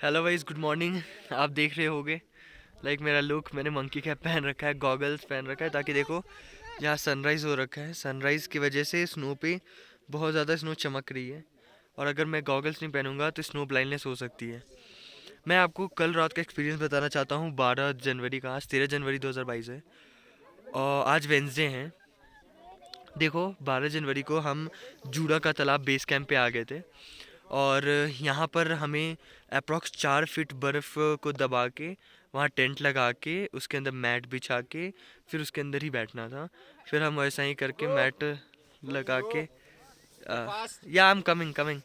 Hello wise, good morning. आप देख रहे होगे मेरा लुक, मैंने मंकी कैप पहन रखा है, गॉगल्स पहन रखा है ताकि देखो यहाँ सनराइज़ हो रखा है। सनराइज़ की वजह से स्नो पे बहुत ज़्यादा स्नो चमक रही है और अगर मैं गॉगल्स नहीं पहनूंगा तो स्नो ब्लाइंडनेस हो सकती है। मैं आपको कल रात का एक्सपीरियंस बताना चाहता हूँ। 12 जनवरी का, आज 13 जनवरी 2022 है और आज वेंसडे है। देखो, 12 जनवरी को हम जूडा का तालाब बेस कैंप पे आ गए थे और यहाँ पर हमें अप्रॉक्स 4 फीट बर्फ़ को दबा के वहाँ टेंट लगा के उसके अंदर मैट बिछा के फिर उसके अंदर ही बैठना था। फिर हम वैसा ही करके मैट लगा के या आई एम कमिंग कमिंग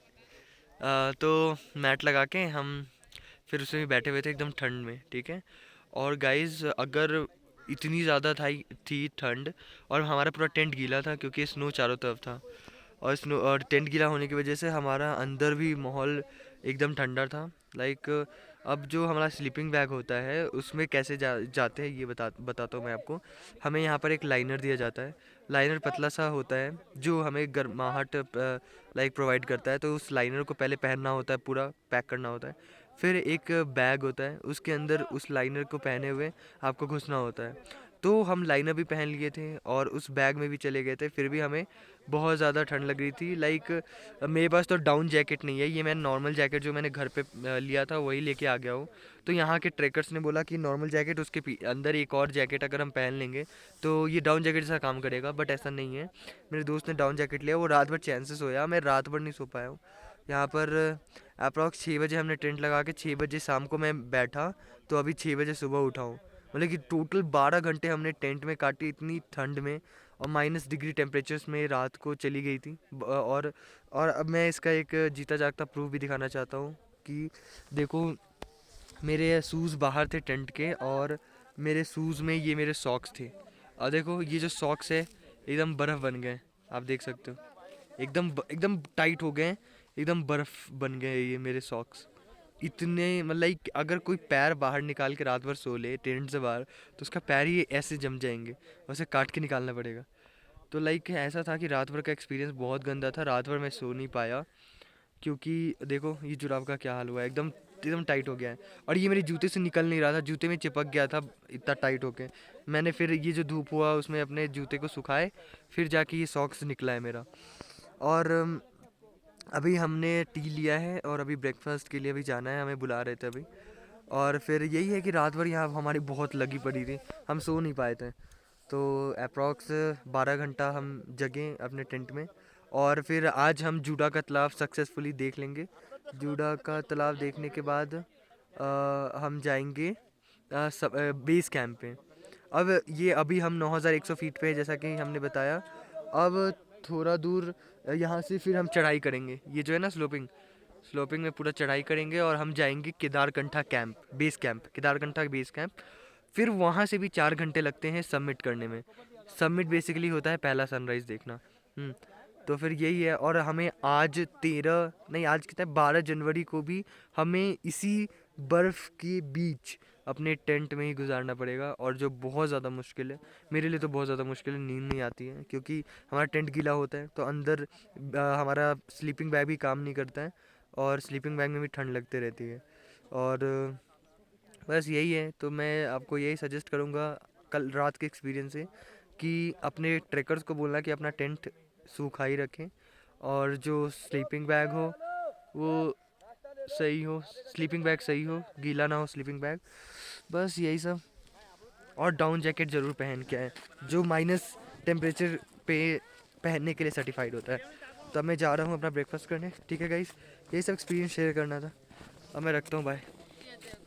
तो मैट लगा के हम फिर उसमें भी बैठे हुए थे एकदम ठंड में, ठीक है। और गाइस, अगर इतनी ज़्यादा थी ठंड और हमारा पूरा टेंट गीला था क्योंकि स्नो चारों तरफ था और स्नो और टेंट गीला होने की वजह से हमारा अंदर भी माहौल एकदम ठंडा था। लाइक, अब जो हमारा स्लीपिंग बैग होता है उसमें कैसे जाते हैं ये बताता हूँ मैं आपको। हमें यहाँ पर एक लाइनर दिया जाता है। लाइनर पतला सा होता है जो हमें गर्माहट प्रोवाइड करता है। तो उस लाइनर को पहले पहनना होता है, पूरा पैक करना होता है। फिर एक बैग होता है, उसके अंदर उस लाइनर को पहने हुए आपको घुसना होता है। तो हम लाइनर भी पहन लिए थे और उस बैग में भी चले गए थे, फिर भी हमें बहुत ज़्यादा ठंड लग रही थी। लाइक, मेरे पास तो डाउन जैकेट नहीं है, ये मैं नॉर्मल जैकेट जो मैंने घर पे लिया था वही लेके आ गया हूँ। तो यहाँ के ट्रेकर्स ने बोला कि नॉर्मल जैकेट उसके अंदर एक और जैकेट अगर हम पहन लेंगे तो ये डाउन जैकेट जैसा काम करेगा, बट ऐसा नहीं है। मेरे दोस्त ने डाउन जैकेट लिया, वो रात भर चैन से सोया, मैं रात भर नहीं सो पाया हूँ। यहाँ पर अप्रॉक्स 6 बजे हमने टेंट लगा के 6 बजे शाम को मैं बैठा, तो अभी 6 बजे सुबह उठा हूँ। मतलब कि टोटल 12 घंटे हमने टेंट में काटी इतनी ठंड में और -डिग्री टेम्परेचर्स में रात को चली गई थी। और अब मैं इसका एक जीता जागता प्रूफ भी दिखाना चाहता हूँ कि देखो, मेरे शूज़ बाहर थे टेंट के और मेरे शूज़ में ये मेरे सॉक्स थे। और देखो, ये जो सॉक्स है एकदम बर्फ़ बन गए, आप देख सकते हो। एकदम टाइट हो गए, एकदम बर्फ़ बन गए ये मेरे सॉक्स। इतने मतलब लाइक, अगर कोई पैर बाहर निकाल के रात भर सो ले टेंट से बाहर तो उसका पैर ही ऐसे जम जाएंगे, उसे काट के निकालना पड़ेगा। तो लाइक ऐसा था कि रात भर का एक्सपीरियंस बहुत गंदा था, रात भर मैं सो नहीं पाया क्योंकि देखो ये जुराब का क्या हाल हुआ है, एकदम एकदम टाइट हो गया है। और ये मेरे जूते से निकल नहीं रहा था, जूते में चिपक गया था इतना टाइट होके। मैंने फिर ये जो धूप हुआ उसमें अपने जूते को सुखाए, फिर जाके ये सॉक्स निकला है मेरा। और अभी हमने टी लिया है और अभी ब्रेकफास्ट के लिए भी जाना है, हमें बुला रहे थे अभी। और फिर यही है कि रात भर यहाँ हमारी बहुत लगी पड़ी थी, हम सो नहीं पाए थे। तो अप्रॉक्स 12 घंटा हम जगे अपने टेंट में। और फिर आज हम जूडा का तालाब सक्सेसफुली देख लेंगे। जूडा का तालाब देखने के बाद हम जाएंगे बेस कैंप पे। अब ये अभी हम 9100 फीट पे है जैसा कि हमने बताया। अब थोड़ा दूर यहाँ से फिर हम चढ़ाई करेंगे, ये जो है ना स्लोपिंग, स्लोपिंग में पूरा चढ़ाई करेंगे और हम जाएंगे Kedarkantha camp, base camp, Kedarkantha base camp. फिर वहाँ से भी 4 घंटे लगते हैं सबमिट करने में। सबमिट बेसिकली होता है पहला सनराइज़ देखना। तो फिर यही है। और हमें आज 13 नहीं, आज कितना है, 12 जनवरी को भी हमें इसी बर्फ़ के बीच अपने टेंट में ही गुजारना पड़ेगा और जो बहुत ज़्यादा मुश्किल है। मेरे लिए तो बहुत ज़्यादा मुश्किल है, नींद नहीं आती है क्योंकि हमारा टेंट गीला होता है तो अंदर हमारा स्लीपिंग बैग भी काम नहीं करता है और स्लीपिंग बैग में भी ठंड लगती रहती है। और बस यही है। तो मैं आपको यही सजेस्ट करूँगा कल रात के एक्सपीरियंस से कि अपने ट्रैकर्स को बोलना कि अपना टेंट सूखा ही रखें और जो स्लीपिंग बैग हो वो सही हो, स्लीपिंग बैग सही हो, गीला ना हो स्लीपिंग बैग। बस यही सब। और डाउन जैकेट ज़रूर पहन के आए जो माइनस टेम्परेचर पे पहनने के लिए सर्टिफाइड होता है। तो अब मैं जा रहा हूँ अपना ब्रेकफास्ट करने, ठीक है गाइस। यही सब एक्सपीरियंस शेयर करना था। अब मैं रखता हूँ, बाय।